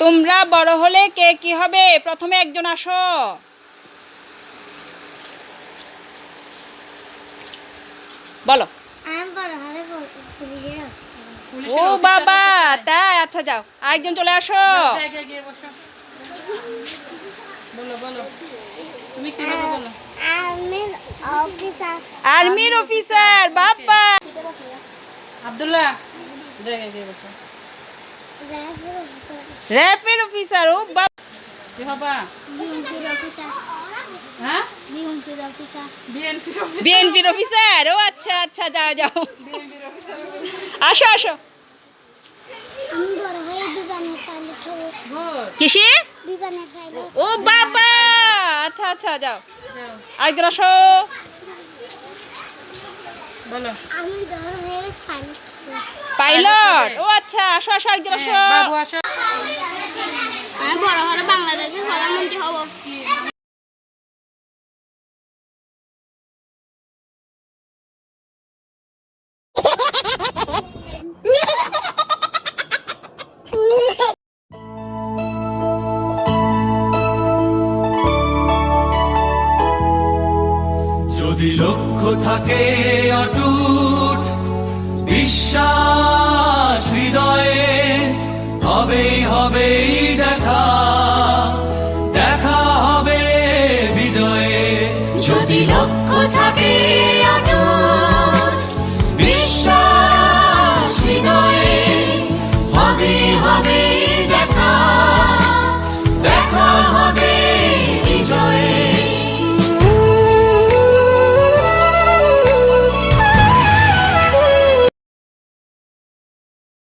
তোমরা বড় হলে কে কি হবে? প্রথমে একজন আসো। বলো। ও বাবা, তাই? আচ্ছা যাও, আরেকজন চলে আসো। আর্মির অফিসার। বাবা আব্দুল্লাহ, র্যাফের অফিসার। ও বাবা, কি হবা? হ্যাঁ, বিএনপির অফিসার। ও আচ্ছা আচ্ছা, যাও যাও, আসো আসো। কিসে? ও বাবা, আচ্ছা আচ্ছা, যাও আরেকজন আসো। বলো। পাইলট। ও আচ্ছা, আসো আসো, আরেকজন আসো। বাবু আসো। আমি বড় হলে বাংলাদেশের প্রধানমন্ত্রী হব।